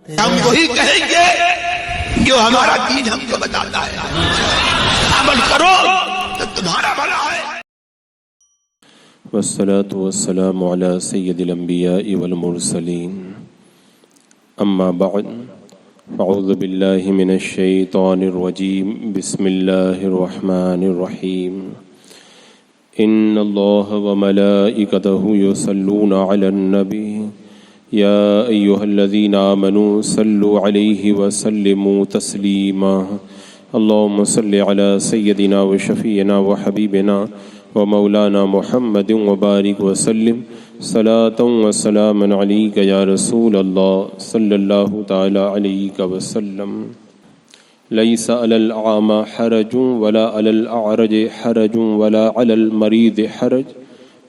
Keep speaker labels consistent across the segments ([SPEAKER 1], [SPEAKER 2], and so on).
[SPEAKER 1] ہم وہی کہیں گے جو ہمارا دین ہم کو بتاتا ہے، عمل کرو تو تمہارا بھلا ہے۔
[SPEAKER 2] والصلاة والسلام على سید الانبیاء والمرسلین، اما بعد اعوذ باللہ من الشیطان الرجیم، بسم اللہ الرحمن الرحیم۔ ان اللہ وملائکتہ یصلون علی النبی یا ایہا الذین آمنوا صلوا علیہ وسلموا تسلیما۔ اللہم صل علی سیدنا وشفیعنا وحبیبنا ومولانا محمد وبارک وسلم صلاۃ وسلاما علیک یا رسول اللہ صلی اللہ تعالی علیہ وسلم۔ لیس علی الاعمى حرج ولا علی الاعرج حرج ولا علی المریض حرج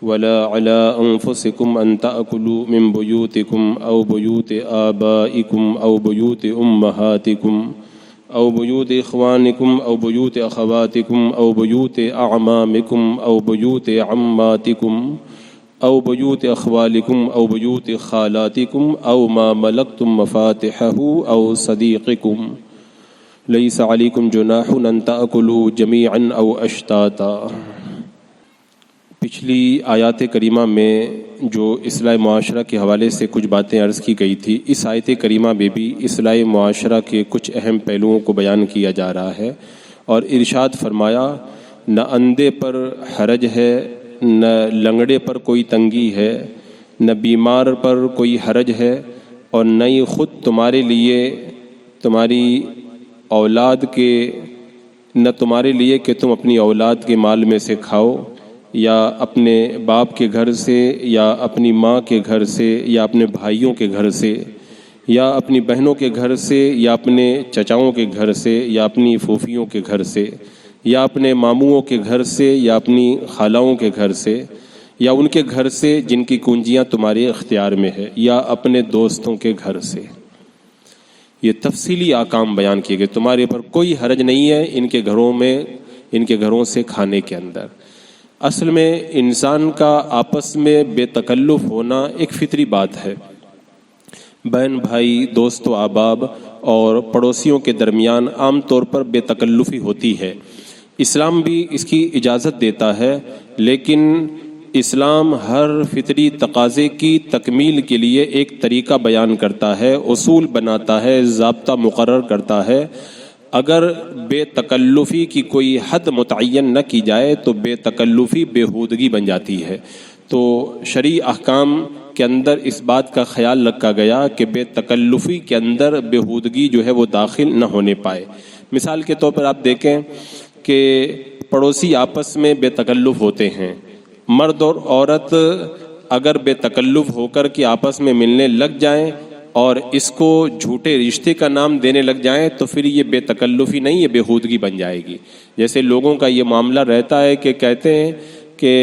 [SPEAKER 2] ولا علی انفسکم ان تأکلوا من بیوتکم او بیوت آبائکم او بیوت امہاتکم او بیوت اخوانکم او بیوت اخواتکم او بیوت اعمامکم او بیوت عماتکم او بیوت اخوالکم او بیوت خالاتکم او ما ملکتم مفاتحہ او صدیقکم۔ لیس علیکم جناح ان تأکلوا جمیعا او اشتاتا۔ پچھلی آیات کریمہ میں جو اصلاح معاشرہ کے حوالے سے کچھ باتیں عرض کی گئی تھی، اس آیت کریمہ میں بھی اصلاح معاشرہ کے کچھ اہم پہلوؤں کو بیان کیا جا رہا ہے، اور ارشاد فرمایا نہ اندھے پر حرج ہے، نہ لنگڑے پر کوئی تنگی ہے، نہ بیمار پر کوئی حرج ہے، اور نہ ہی خود تمہارے لیے تمہاری اولاد کے نہ تمہارے لیے کہ تم اپنی اولاد کے مال میں سے کھاؤ، یا اپنے باپ کے گھر سے، یا اپنی ماں کے گھر سے، یا اپنے بھائیوں کے گھر سے، یا اپنی بہنوں کے گھر سے، یا اپنے چچاؤں کے گھر سے، یا اپنی پھوپھیوں کے گھر سے، یا اپنے ماموؤں کے گھر سے، یا اپنی خالاؤں کے گھر سے، یا ان کے گھر سے جن کی کنجیاں تمہارے اختیار میں ہے، یا اپنے دوستوں کے گھر سے۔ یہ تفصیلی احکام بیان کیے گئے، تمہارے پر کوئی حرج نہیں ہے ان کے گھروں میں، ان کے گھروں سے کھانے کے اندر۔ اصل میں انسان کا آپس میں بے تکلف ہونا ایک فطری بات ہے۔ بہن بھائی، دوست و احباب اور پڑوسیوں کے درمیان عام طور پر بے تکلفی ہوتی ہے۔ اسلام بھی اس کی اجازت دیتا ہے، لیکن اسلام ہر فطری تقاضے کی تکمیل کے لیے ایک طریقہ بیان کرتا ہے، اصول بناتا ہے، ضابطہ مقرر کرتا ہے۔ اگر بے تکلفی کی کوئی حد متعین نہ کی جائے تو بے تکلفی بےہودگی بن جاتی ہے۔ تو شرعی احکام کے اندر اس بات کا خیال رکھا گیا کہ بے تکلفی کے اندر بےہودگی جو ہے وہ داخل نہ ہونے پائے۔ مثال کے طور پر آپ دیکھیں کہ پڑوسی آپس میں بے تکلف ہوتے ہیں، مرد اور عورت اگر بے تکلف ہو کر کے آپس میں ملنے لگ جائیں اور اس کو جھوٹے رشتے کا نام دینے لگ جائیں تو پھر یہ بے تکلفی نہیں، یہ بےہودگی بن جائے گی۔ جیسے لوگوں کا یہ معاملہ رہتا ہے کہ کہتے ہیں کہ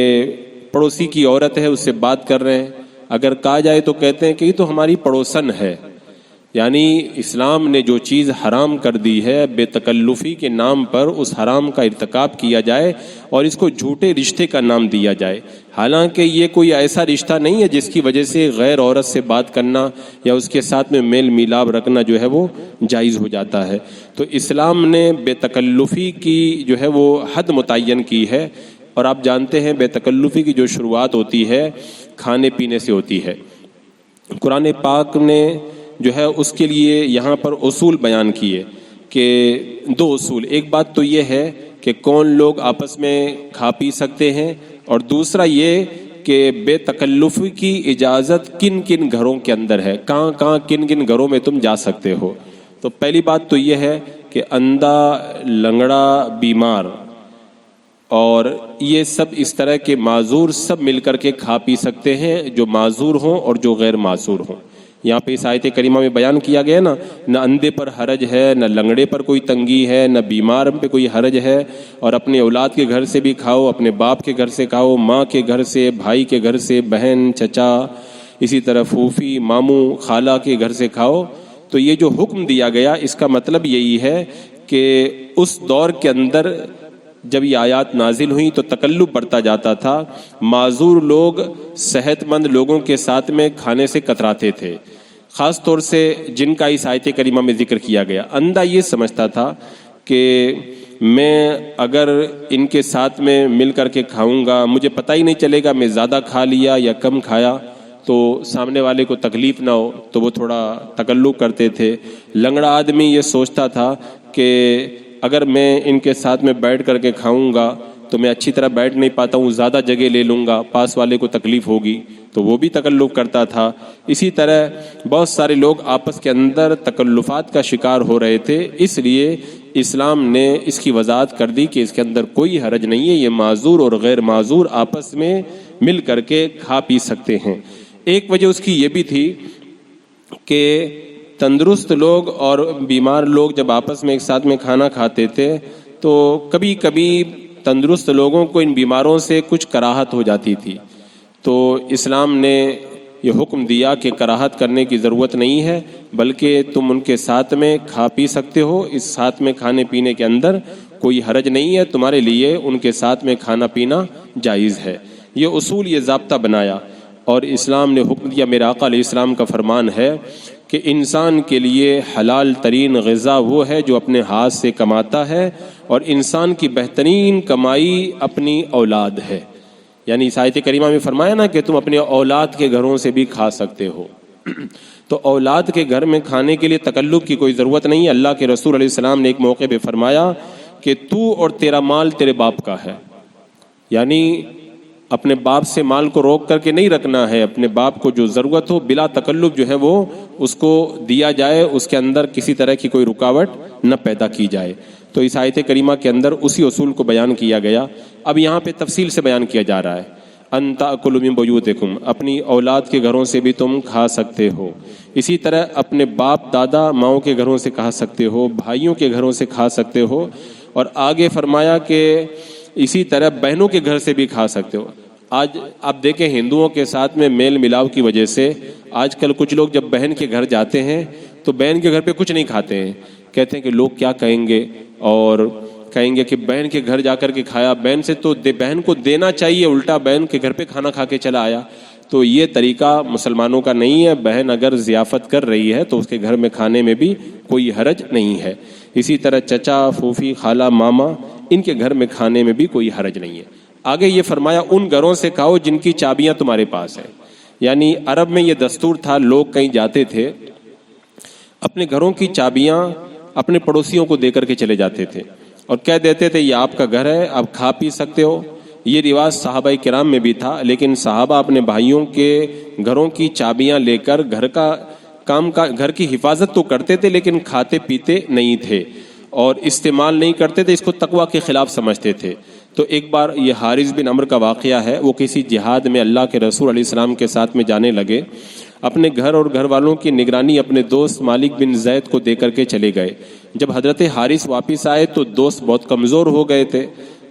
[SPEAKER 2] پڑوسی کی عورت ہے، اس سے بات کر رہے ہیں، اگر کہا جائے تو کہتے ہیں کہ یہ تو ہماری پڑوسن ہے۔ یعنی اسلام نے جو چیز حرام کر دی ہے، بے تکلفی کے نام پر اس حرام کا ارتکاب کیا جائے اور اس کو جھوٹے رشتے کا نام دیا جائے، حالانکہ یہ کوئی ایسا رشتہ نہیں ہے جس کی وجہ سے غیر عورت سے بات کرنا یا اس کے ساتھ میں میل میلاب رکھنا جو ہے وہ جائز ہو جاتا ہے۔ تو اسلام نے بے تکلفی کی جو ہے وہ حد متعین کی ہے، اور آپ جانتے ہیں بے تکلفی کی جو شروعات ہوتی ہے کھانے پینے سے ہوتی ہے۔ قرآن پاک نے جو ہے اس کے لیے یہاں پر اصول بیان کیے کہ دو اصول، ایک بات تو یہ ہے کہ کون لوگ آپس میں کھا پی سکتے ہیں، اور دوسرا یہ کہ بے تکلفی کی اجازت کن کن گھروں کے اندر ہے، کہاں کہاں کن کن گھروں میں تم جا سکتے ہو۔ تو پہلی بات تو یہ ہے کہ اندھا، لنگڑا، بیمار اور یہ سب اس طرح کے معذور سب مل کر کے کھا پی سکتے ہیں، جو معذور ہوں اور جو غیر معذور ہوں۔ یہاں پہ اس آیت کریمہ میں بیان کیا گیا نا، نہ اندھے پر حرج ہے، نہ لنگڑے پر کوئی تنگی ہے، نہ بیمار پہ کوئی حرج ہے، اور اپنے اولاد کے گھر سے بھی کھاؤ، اپنے باپ کے گھر سے کھاؤ، ماں کے گھر سے، بھائی کے گھر سے، بہن، چچا، اسی طرح پھوپھی، ماموں، خالہ کے گھر سے کھاؤ۔ تو یہ جو حکم دیا گیا اس کا مطلب یہی ہے کہ اس دور کے اندر جب یہ آیات نازل ہوئیں تو تکلف بڑھتا جاتا تھا، معذور لوگ صحت مند لوگوں کے ساتھ میں کھانے سے کتراتے تھے، خاص طور سے جن کا اس آیت کریمہ میں ذکر کیا گیا. اندھا یہ سمجھتا تھا کہ میں اگر ان کے ساتھ میں مل کر کے کھاؤں گا مجھے پتہ ہی نہیں چلے گا میں زیادہ کھا لیا یا کم کھایا تو سامنے والے کو تکلیف نہ ہو، تو وہ تھوڑا تکلف کرتے تھے. لنگڑا آدمی یہ سوچتا تھا کہ اگر میں ان کے ساتھ میں بیٹھ کر کے کھاؤں گا تو میں اچھی طرح بیٹھ نہیں پاتا ہوں، زیادہ جگہ لے لوں گا، پاس والے کو تکلیف ہوگی، تو وہ بھی تکلف کرتا تھا. اسی طرح بہت سارے لوگ آپس کے اندر تکلفات کا شکار ہو رہے تھے. اس لیے اسلام نے اس کی وضاحت کر دی کہ اس کے اندر کوئی حرج نہیں ہے، یہ معذور اور غیر معذور آپس میں مل کر کے کھا پی سکتے ہیں. ایک وجہ اس کی یہ بھی تھی کہ تندرست لوگ اور بیمار لوگ جب آپس میں ایک ساتھ میں کھانا کھاتے تھے تو کبھی کبھی تندرست لوگوں کو ان بیماروں سے کچھ کراہت ہو جاتی تھی. تو اسلام نے یہ حکم دیا کہ کراہت کرنے کی ضرورت نہیں ہے، بلکہ تم ان کے ساتھ میں کھا پی سکتے ہو. اس ساتھ میں کھانے پینے کے اندر کوئی حرج نہیں ہے، تمہارے لیے ان کے ساتھ میں کھانا پینا جائز ہے. یہ اصول، یہ ضابطہ بنایا اور اسلام نے حکم دیا. میرے آقا علیہ السلام کا فرمان ہے کہ انسان کے لیے حلال ترین غذا وہ ہے جو اپنے ہاتھ سے کماتا ہے، اور انسان کی بہترین کمائی اپنی اولاد ہے. یعنی اس آیت کریمہ میں فرمایا نا کہ تم اپنے اولاد کے گھروں سے بھی کھا سکتے ہو. تو اولاد کے گھر میں کھانے کے لیے تکلف کی کوئی ضرورت نہیں ہے. اللہ کے رسول علیہ السلام نے ایک موقع پہ فرمایا کہ تو اور تیرا مال تیرے باپ کا ہے. یعنی اپنے باپ سے مال کو روک کر کے نہیں رکھنا ہے، اپنے باپ کو جو ضرورت ہو بلا تکلف جو ہے وہ اس کو دیا جائے، اس کے اندر کسی طرح کی کوئی رکاوٹ نہ پیدا کی جائے. تو اس آیت کریمہ کے اندر اسی اصول کو بیان کیا گیا. اب یہاں پہ تفصیل سے بیان کیا جا رہا ہے. ان تاکلوا من بیوتکم، اپنی اولاد کے گھروں سے بھی تم کھا سکتے ہو. اسی طرح اپنے باپ دادا ماؤں کے گھروں سے کھا سکتے ہو، بھائیوں کے گھروں سے کھا سکتے ہو. اور آگے فرمایا کہ اسی طرح بہنوں کے گھر سے بھی کھا سکتے ہو. آج آپ دیکھیں ہندوؤں کے ساتھ میں میل ملاو کی وجہ سے آج کل کچھ لوگ جب بہن کے گھر جاتے ہیں تو بہن کے گھر پہ کچھ نہیں کھاتے ہیں. کہتے ہیں کہ لوگ کیا کہیں گے، اور کہیں گے کہ بہن کے گھر جا کر کے کھایا، بہن سے تو بہن کو دینا چاہیے، الٹا بہن کے گھر پہ کھانا کھا کے چلا آیا. تو یہ طریقہ مسلمانوں کا نہیں ہے. بہن اگر ضیافت کر رہی ہے تو اس کے گھر میں کھانے میں بھی کوئی حرج نہیں ہے. اسی طرح چچا پھوپھی خالہ ماما ان کے گھر میں کھانے میں بھی کوئی حرج نہیں ہے. آگے یہ فرمایا ان گھروں سے کھاؤ جن کی چابیاں تمہارے پاس ہیں. یعنی عرب میں یہ دستور تھا، لوگ کہیں جاتے تھے اپنے گھروں کی چابیاں اپنے پڑوسیوں کو دے کر کے چلے جاتے تھے اور کہہ دیتے تھے یہ آپ کا گھر ہے، آپ کھا پی سکتے ہو. یہ رواج صحابہ کرام میں بھی تھا، لیکن صحابہ اپنے بھائیوں کے گھروں کی چابیاں لے کر گھر کی حفاظت تو کرتے تھے لیکن کھاتے پیتے نہیں تھے اور استعمال نہیں کرتے تھے. اس کو تقویٰ کے خلاف سمجھتے تھے. تو ایک بار یہ حارث بن عمرو کا واقعہ ہے. وہ کسی جہاد میں اللہ کے رسول علیہ السلام کے ساتھ میں جانے لگے. اپنے گھر اور گھر والوں کی نگرانی اپنے دوست مالک بن زید کو دے کر کے چلے گئے. جب حضرت حارث واپس آئے تو دوست بہت کمزور ہو گئے تھے،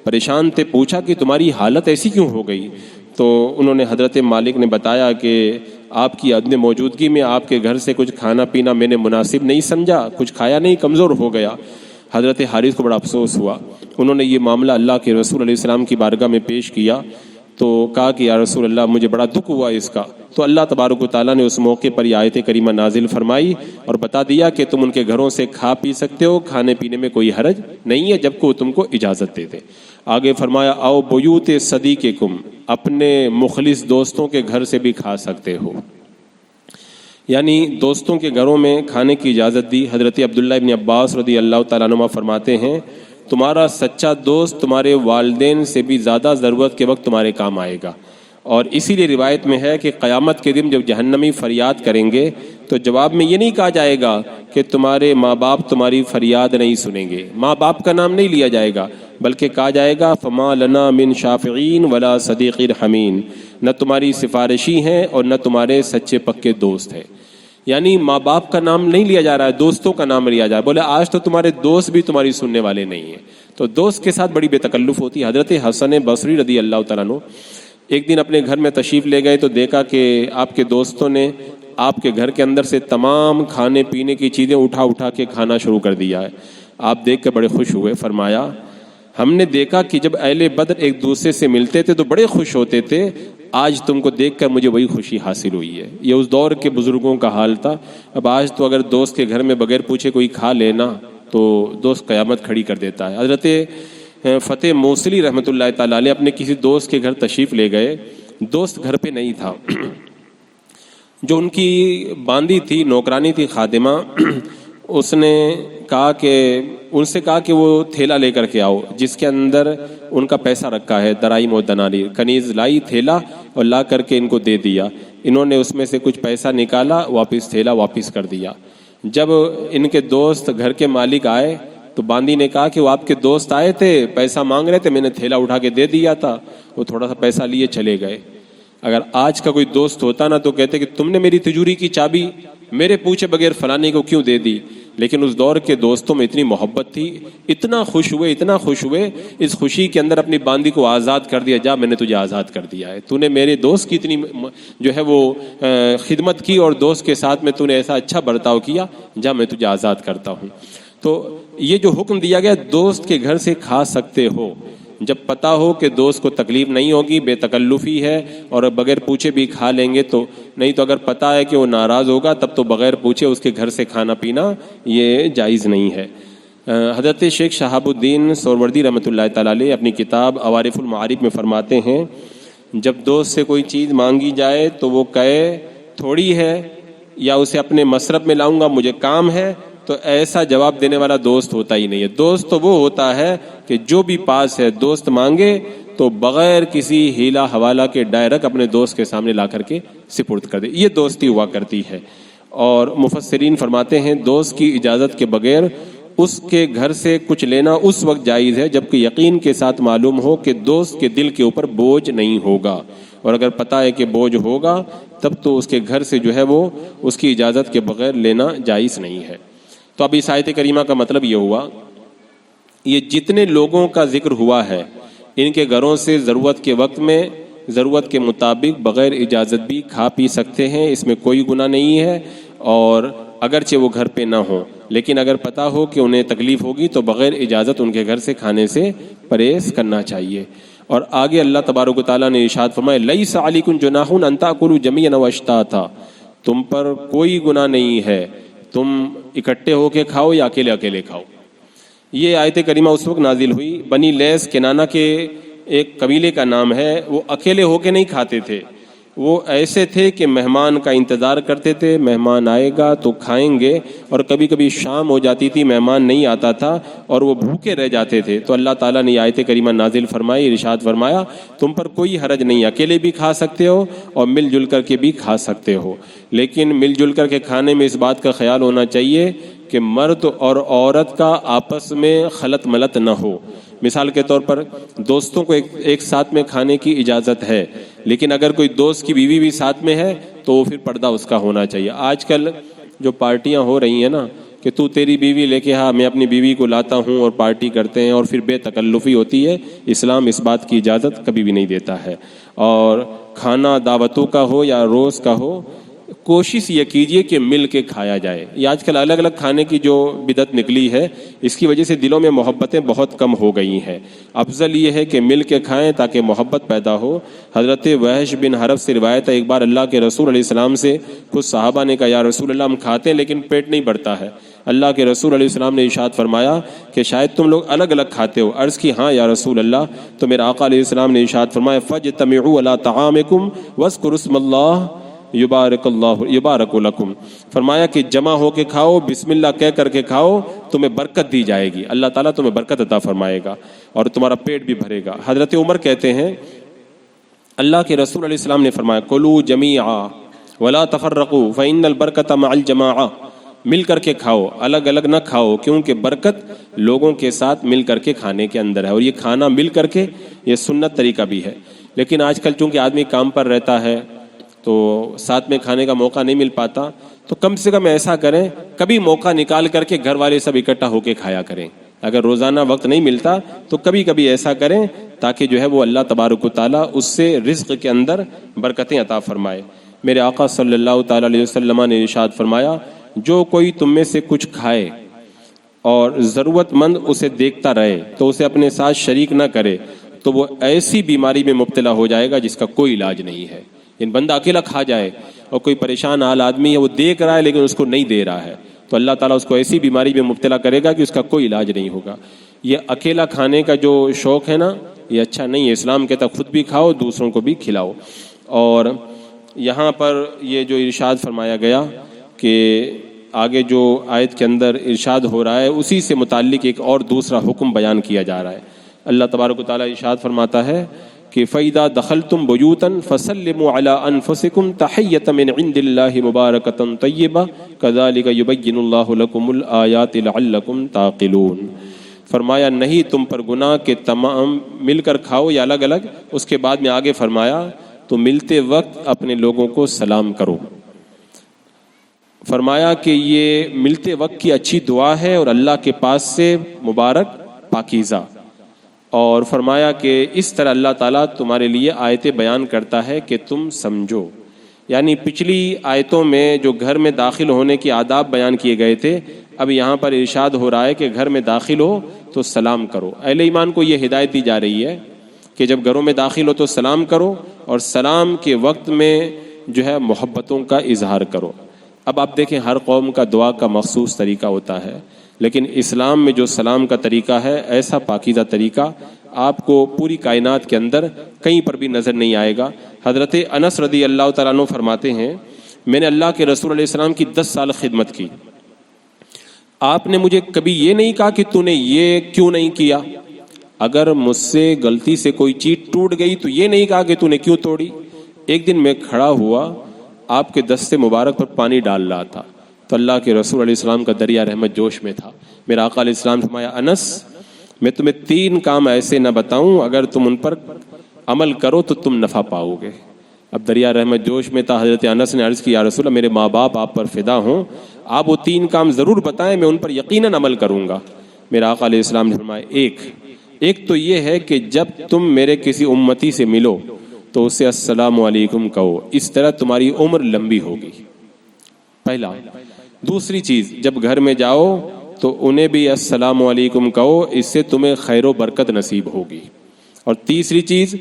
[SPEAKER 2] پریشان تھے. پوچھا کہ تمہاری حالت ایسی کیوں ہو گئی؟ تو انہوں نے حضرت مالک نے بتایا کہ آپ کی عدم موجودگی میں آپ کے گھر سے کچھ کھانا پینا میں نے مناسب نہیں سمجھا، کچھ کھایا نہیں، کمزور ہو گیا. حضرت حارث کو بڑا افسوس ہوا. انہوں نے یہ معاملہ اللہ کے رسول علیہ السلام کی بارگاہ میں پیش کیا تو کہا کہ یا رسول اللہ مجھے بڑا دکھ ہوا اس کا. تو اللہ تبارک و تعالیٰ نے اس موقع پر یہ آیت کریمہ نازل فرمائی اور بتا دیا کہ تم ان کے گھروں سے کھا پی سکتے ہو، کھانے پینے میں کوئی حرج نہیں ہے جب کہ وہ تم کو اجازت دے دے. آگے فرمایا او بیوت صدیقکم، اپنے مخلص دوستوں کے گھر سے بھی کھا سکتے ہو. یعنی دوستوں کے گھروں میں کھانے کی اجازت دی. حضرت عبداللہ ابن عباس رضی اللہ تعالیٰ عنہ فرماتے ہیں تمہارا سچا دوست تمہارے والدین سے بھی زیادہ ضرورت کے وقت تمہارے کام آئے گا. اور اسی لیے روایت میں ہے کہ قیامت کے دن جب جہنمی فریاد کریں گے تو جواب میں یہ نہیں کہا جائے گا کہ تمہارے ماں باپ تمہاری فریاد نہیں سنیں گے، ماں باپ کا نام نہیں لیا جائے گا، بلکہ کہا جائے گا فما لنا من شافعین ولا صدیق حمین، نہ تمہاری سفارشی ہیں اور نہ تمہارے سچے پکے دوست ہیں. یعنی ماں باپ کا نام نہیں لیا جا رہا ہے، دوستوں کا نام لیا جا رہا ہے. بولے آج تو تمہارے دوست بھی تمہاری سننے والے نہیں ہیں. تو دوست کے ساتھ بڑی بے تکلف ہوتی ہے. حضرت حسن بصری رضی اللہ تعالیٰ عنہ ایک دن اپنے گھر میں تشریف لے گئے تو دیکھا کہ آپ کے دوستوں نے آپ کے گھر کے اندر سے تمام کھانے پینے کی چیزیں اٹھا اٹھا کے کھانا شروع کر دیا ہے. آپ دیکھ کے بڑے خوش ہوئے. فرمایا ہم نے دیکھا کہ جب اہل بدر ایک دوسرے سے ملتے تھے تو بڑے خوش ہوتے تھے، آج تم کو دیکھ کر مجھے وہی خوشی حاصل ہوئی ہے۔ یہ اس دور کے بزرگوں کا حال تھا۔ اب آج تو اگر دوست کے گھر میں بغیر پوچھے کوئی کھا لینا تو دوست قیامت کھڑی کر دیتا ہے۔ حضرت فتح موصلی رحمۃ اللہ تعالیٰ علیہ اپنے کسی دوست کے گھر تشریف لے گئے، دوست گھر پہ نہیں تھا، جو ان کی باندی تھی، نوکرانی تھی، خادمہ، اس نے کہا کہ ان سے کہا کہ وہ تھیلا لے کر کے آؤ جس کے اندر ان کا پیسہ رکھا ہے، دراہیم و دنانیر۔ کنیز لائی تھیلا اور لا کر کے ان کو دے دیا۔ انہوں نے اس میں سے کچھ پیسہ نکالا، واپس تھیلا واپس کر دیا۔ جب ان کے دوست گھر کے مالک آئے تو باندی نے کہا کہ وہ آپ کے دوست آئے تھے، پیسہ مانگ رہے تھے، میں نے تھیلا اٹھا کے دے دیا تھا، وہ تھوڑا سا پیسہ لیے چلے گئے۔ اگر آج کا کوئی دوست ہوتا نا تو کہتے کہ تم نے میری تجوری کی چابی میرے پوچھے بغیر فلانے کو کیوں دے دی؟ لیکن اس دور کے دوستوں میں اتنی محبت تھی، اتنا خوش ہوئے، اس خوشی کے اندر اپنی باندی کو آزاد کر دیا۔ جا، میں نے تجھے آزاد کر دیا ہے، تو نے میرے دوست کی اتنی جو ہے وہ خدمت کی اور دوست کے ساتھ میں تو نے ایسا اچھا برتاؤ کیا، جا میں تجھے آزاد کرتا ہوں۔ تو یہ جو حکم دیا گیا دوست کے گھر سے کھا سکتے ہو جب پتہ ہو کہ دوست کو تکلیف نہیں ہوگی، بے تکلفی ہے اور بغیر پوچھے بھی کھا لیں گے تو نہیں، تو اگر پتہ ہے کہ وہ ناراض ہوگا تب تو بغیر پوچھے اس کے گھر سے کھانا پینا یہ جائز نہیں ہے۔ حضرت شیخ شہاب الدین سہروردی رحمۃ اللہ تعالیٰ علیہ اپنی کتاب عوارف المعارف میں فرماتے ہیں، جب دوست سے کوئی چیز مانگی جائے تو وہ کہے تھوڑی ہے یا اسے اپنے مصرف میں لاؤں گا، مجھے کام ہے، تو ایسا جواب دینے والا دوست ہوتا ہی نہیں ہے۔ دوست تو وہ ہوتا ہے کہ جو بھی پاس ہے دوست مانگے تو بغیر کسی ہیلا حوالہ کے ڈائریکٹ اپنے دوست کے سامنے لا کر کے سپرد کر دے، یہ دوستی ہوا کرتی ہے۔ اور مفسرین فرماتے ہیں دوست کی اجازت کے بغیر اس کے گھر سے کچھ لینا اس وقت جائز ہے جبکہ یقین کے ساتھ معلوم ہو کہ دوست کے دل کے اوپر بوجھ نہیں ہوگا، اور اگر پتہ ہے کہ بوجھ ہوگا تب تو اس کے گھر سے جو ہے وہ اس کی اجازت کے بغیر لینا جائز نہیں ہے۔ تو اب اس آیت کریمہ کا مطلب یہ ہوا، یہ جتنے لوگوں کا ذکر ہوا ہے ان کے گھروں سے ضرورت کے وقت میں ضرورت کے مطابق بغیر اجازت بھی کھا پی سکتے ہیں، اس میں کوئی گناہ نہیں ہے، اور اگرچہ وہ گھر پہ نہ ہو لیکن اگر پتہ ہو کہ انہیں تکلیف ہوگی تو بغیر اجازت ان کے گھر سے کھانے سے پرہیز کرنا چاہیے۔ اور آگے اللہ تبارک و تعالیٰ نے ارشاد فرمایا لیس علیکم جناح ان تاکلوا جميعا واشتاتا، تم پر کوئی گناہ نہیں ہے تم اکٹھے ہو کے کھاؤ یا اکیلے اکیلے کھاؤ۔ یہ آیت کریمہ اس وقت نازل ہوئی، بنی لیس کنانہ کے ایک قبیلے کا نام ہے، وہ اکیلے ہو کے نہیں کھاتے تھے، وہ ایسے تھے کہ مہمان کا انتظار کرتے تھے، مہمان آئے گا تو کھائیں گے، اور کبھی کبھی شام ہو جاتی تھی مہمان نہیں آتا تھا اور وہ بھوکے رہ جاتے تھے، تو اللہ تعالیٰ نے آیت کریمہ نازل فرمائی، ارشاد فرمایا تم پر کوئی حرج نہیں، اکیلے بھی کھا سکتے ہو اور مل جل کر کے بھی کھا سکتے ہو، لیکن مل جل کر کے کھانے میں اس بات کا خیال ہونا چاہیے کہ مرد اور عورت کا آپس میں خلط ملط نہ ہو۔ مثال کے طور پر دوستوں کو ایک ساتھ میں کھانے کی اجازت ہے، لیکن اگر کوئی دوست کی بیوی بھی ساتھ میں ہے تو وہ پھر پردہ اس کا ہونا چاہیے۔ آج کل جو پارٹیاں ہو رہی ہیں نا کہ تو تیری بیوی لے کے ہاں میں اپنی بیوی کو لاتا ہوں اور پارٹی کرتے ہیں اور پھر بے تکلفی ہوتی ہے، اسلام اس بات کی اجازت کبھی بھی نہیں دیتا ہے۔ اور کھانا دعوتوں کا ہو یا روز کا ہو، کوشش یہ کیجئے کہ مل کے کھایا جائے۔ یہ آج کل الگ الگ کھانے کی جو بدعت نکلی ہے اس کی وجہ سے دلوں میں محبتیں بہت کم ہو گئی ہیں۔ افضل یہ ہے کہ مل کے کھائیں تاکہ محبت پیدا ہو۔ حضرت وحش بن حرب سے روایت ہے، ایک بار اللہ کے رسول علیہ السلام سے کچھ صحابہ نے کہا یا رسول اللہ ہم کھاتے ہیں لیکن پیٹ نہیں بھرتا ہے۔ اللہ کے رسول علیہ السلام نے ارشاد فرمایا کہ شاید تم لوگ الگ الگ کھاتے ہو۔ عرض کی ہاں یا رسول اللہ، تو میرا آقا علیہ السلام نے ارشاد فرمایا فاجتمعوا علی طعامکم واذکروا اسم اللہ یبارک لکم، فرمایا کہ جمع ہو کے کھاؤ، بسم اللہ کہہ کر کے کھاؤ، تمہیں برکت دی جائے گی، اللہ تعالیٰ تمہیں برکت عطا فرمائے گا اور تمہارا پیٹ بھی بھرے گا۔ حضرت عمر کہتے ہیں اللہ کے رسول علیہ السلام نے فرمایا کلوا جمیعا ولا تفرقوا فإن البرکۃ مع الجماعہ، مل کر کے کھاؤ، الگ الگ نہ کھاؤ، کیونکہ برکت لوگوں کے ساتھ مل کر کے کھانے کے اندر ہے، اور یہ کھانا مل کر کے یہ سنت طریقہ بھی ہے۔ لیکن آج کل چونکہ آدمی کام پر رہتا ہے تو ساتھ میں کھانے کا موقع نہیں مل پاتا، تو کم سے کم ایسا کریں کبھی موقع نکال کر کے گھر والے سب اکٹھا ہو کے کھایا کریں۔ اگر روزانہ وقت نہیں ملتا تو کبھی کبھی ایسا کریں تاکہ جو ہے وہ اللہ تبارک و تعالیٰ اس سے رزق کے اندر برکتیں عطا فرمائے۔ میرے آقا صلی اللہ تعالیٰ علیہ وسلم نے ارشاد فرمایا جو کوئی تم میں سے کچھ کھائے اور ضرورت مند اسے دیکھتا رہے تو اسے اپنے ساتھ شریک نہ کرے، تو وہ ایسی بیماری میں مبتلا ہو جائے گا جس کا کوئی علاج نہیں ہے. یعنی بندہ اکیلا کھا جائے اور کوئی پریشان حال آدمی ہے وہ دیکھ رہا ہے لیکن اس کو نہیں دے رہا ہے, تو اللہ تعالیٰ اس کو ایسی بیماری میں مبتلا کرے گا کہ اس کا کوئی علاج نہیں ہوگا. یہ اکیلا کھانے کا جو شوق ہے نا, یہ اچھا نہیں ہے. اسلام کہتا خود بھی کھاؤ, دوسروں کو بھی کھلاؤ. اور یہاں پر یہ جو ارشاد فرمایا گیا کہ آگے جو آیت کے اندر ارشاد ہو رہا ہے اسی سے متعلق ایک اور دوسرا حکم بیان کیا جا رہا ہے. اللہ تبارک و تعالیٰ ارشاد فرماتا ہے کہ فَإِذَا دَخَلْتُمْ بُيُوتًا فَسَلِّمُوا عَلَىٰ أَنفُسِكُمْ تَحِيَّةً مِّنْ عِندِ اللَّهِ مُبَارَكَةً طَيِّبَةً كَذَٰلِكَ يُبَيِّنُ اللَّهُ لَكُمُ الْآيَاتِ لَعَلَّكُمْ تَعْقِلُونَ. فرمایا نہیں تم پر گناہ کہ تمام مل کر کھاؤ یا الگ الگ. اس کے بعد میں آگے فرمایا تو ملتے وقت اپنے لوگوں کو سلام کرو. فرمایا کہ یہ ملتے وقت کی اچھی دعا ہے اور اللہ کے پاس سے مبارک پاکیزہ. اور فرمایا کہ اس طرح اللہ تعالیٰ تمہارے لیے آیتیں بیان کرتا ہے کہ تم سمجھو. یعنی پچھلی آیتوں میں جو گھر میں داخل ہونے کی آداب بیان کیے گئے تھے, اب یہاں پر ارشاد ہو رہا ہے کہ گھر میں داخل ہو تو سلام کرو. اہل ایمان کو یہ ہدایت دی جا رہی ہے کہ جب گھروں میں داخل ہو تو سلام کرو, اور سلام کے وقت میں جو ہے محبتوں کا اظہار کرو. اب آپ دیکھیں ہر قوم کا دعا کا مخصوص طریقہ ہوتا ہے, لیکن اسلام میں جو سلام کا طریقہ ہے ایسا پاکیزہ طریقہ آپ کو پوری کائنات کے اندر کہیں پر بھی نظر نہیں آئے گا. حضرت انس رضی اللہ تعالیٰ عنہ فرماتے ہیں میں نے اللہ کے رسول علیہ السلام کی 10 سال خدمت کی. آپ نے مجھے کبھی یہ نہیں کہا کہ تو نے یہ کیوں نہیں کیا. اگر مجھ سے غلطی سے کوئی چیز ٹوٹ گئی تو یہ نہیں کہا کہ تو نے کیوں توڑی. ایک دن میں کھڑا ہوا, آپ کے دستے مبارک پر پانی ڈال رہا تھا, تو اللہ کے رسول علیہ السلام کا دریا رحمت جوش میں تھا. میرا آقا علیہ السلام فرمایا انس میں تمہیں 3 کام ایسے نہ بتاؤں اگر تم ان پر عمل کرو تو تم نفع پاؤ گے. اب دریا رحمت جوش میں تھا. حضرت انس نے عرض کی یا رسول اللہ میرے ماں باپ آپ پر فدا ہوں, آپ وہ 3 کام ضرور بتائیں, میں ان پر یقیناً عمل کروں گا. میرا آقا علیہ السلام نے فرمایا ایک تو یہ ہے کہ جب تم میرے کسی امتی سے ملو تو اسے السلام علیکم کہو, اس طرح تمہاری عمر لمبی ہوگی. پہلا. دوسری چیز جب گھر میں جاؤ تو انہیں بھی السلام علیکم کہو, اس سے تمہیں خیر و برکت نصیب ہوگی. اور تیسری چیز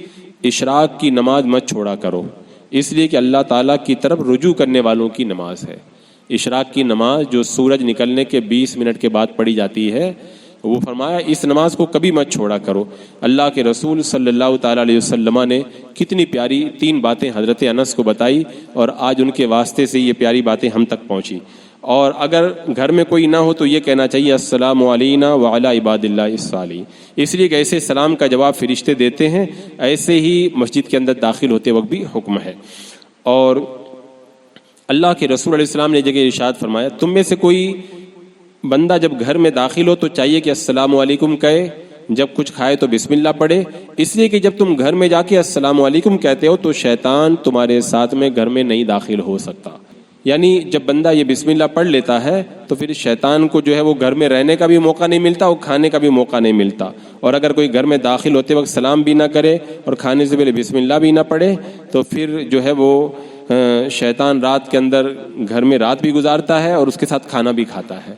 [SPEAKER 2] اشراق کی نماز مت چھوڑا کرو, اس لیے کہ اللہ تعالیٰ کی طرف رجوع کرنے والوں کی نماز ہے. اشراق کی نماز جو سورج نکلنے کے 20 منٹ کے بعد پڑھی جاتی ہے, وہ فرمایا اس نماز کو کبھی مت چھوڑا کرو. اللہ کے رسول صلی اللہ تعالیٰ علیہ وسلم نے کتنی پیاری 3 باتیں حضرت انس کو بتائی, اور آج ان کے واسطے سے یہ پیاری باتیں ہم تک پہنچی. اور اگر گھر میں کوئی نہ ہو تو یہ کہنا چاہیے السلام علینا وعلی عباد اللہ الصالحین, اس لیے کہ ایسے سلام کا جواب فرشتے دیتے ہیں, ایسے ہی مسجد کے اندر داخل ہوتے وقت بھی حکم ہے. اور اللہ کے رسول علیہ السلام نے جگہ ارشاد فرمایا تم میں سے کوئی بندہ جب گھر میں داخل ہو تو چاہیے کہ السلام علیکم کہے, جب کچھ کھائے تو بسم اللہ پڑھے, اس لیے کہ جب تم گھر میں جا کے السلام علیکم کہتے ہو تو شیطان تمہارے ساتھ میں گھر میں نہیں داخل ہو سکتا. یعنی جب بندہ یہ بسم اللہ پڑھ لیتا ہے تو پھر شیطان کو جو ہے وہ گھر میں رہنے کا بھی موقع نہیں ملتا اور کھانے کا بھی موقع نہیں ملتا. اور اگر کوئی گھر میں داخل ہوتے وقت سلام بھی نہ کرے اور کھانے سے پہلے بسم اللہ بھی نہ پڑھے تو پھر جو ہے وہ شیطان رات کے اندر گھر میں رات بھی گزارتا ہے اور اس کے ساتھ کھانا بھی کھاتا ہے.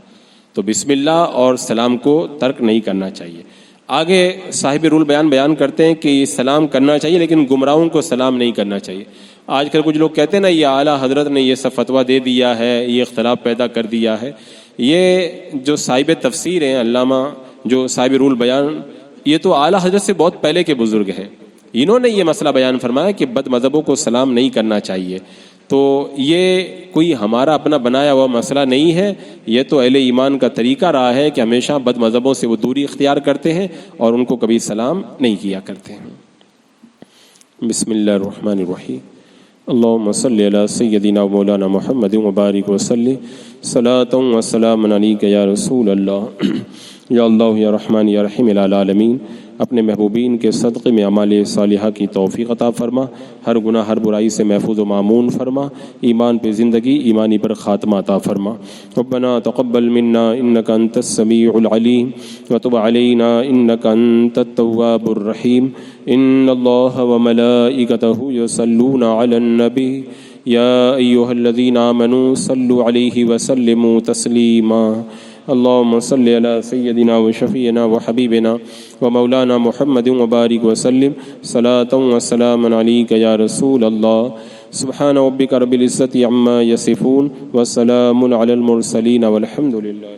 [SPEAKER 2] تو بسم اللہ اور سلام کو ترک نہیں کرنا چاہیے. آگے صاحب رول بیان کرتے ہیں کہ یہ سلام کرنا چاہیے لیکن گمراہوں کو سلام نہیں کرنا چاہیے. آج کل کچھ لوگ کہتے ہیں نا یہ اعلیٰ حضرت نے یہ سب فتویٰ دے دیا ہے, یہ اختلاف پیدا کر دیا ہے. یہ جو صاحب تفسیر ہیں علامہ جو صاحب رول بیان, یہ تو اعلیٰ حضرت سے بہت پہلے کے بزرگ ہیں, انہوں نے یہ مسئلہ بیان فرمایا کہ بد مذہبوں کو سلام نہیں کرنا چاہیے. تو یہ کوئی ہمارا اپنا بنایا ہوا مسئلہ نہیں ہے, یہ تو اہل ایمان کا طریقہ رہا ہے کہ ہمیشہ بد مذہبوں سے وہ دوری اختیار کرتے ہیں اور ان کو کبھی سلام نہیں کیا کرتے ہیں. بسم اللہ الرحمن الرحیم. اللہم صلی علی سیدنا مولانا محمد وبارک وسلم صلاۃ و سلام علیک یا رسول اللہ. یا اللہ یا رحمان یا رحیم العالمین, اپنے محبوبین کے صدقے میں اعمال صالحہ کی توفیق عطا فرما, ہر گناہ ہر برائی سے محفوظ و معمون فرما, ایمان پہ زندگی ایمانی پر خاتمہ عطا فرما. ربنا تقبل منا انک انت السمیع العلیم وتب علینا انک انت التواب الرحیم. ان اللہ وملائکتہ یصلون علی النبی یا ایھا الذین آمنوا صلوا علیہ وسلموا تسلیما. اللهم صل على سيدنا وشفيعنا وحبيبنا ومولانا محمد وبارك وسلم صلاة وسلاما عليك يا رسول الله. سبحان ربك رب العزة عما يصفون وسلام على المرسلين والحمد لله.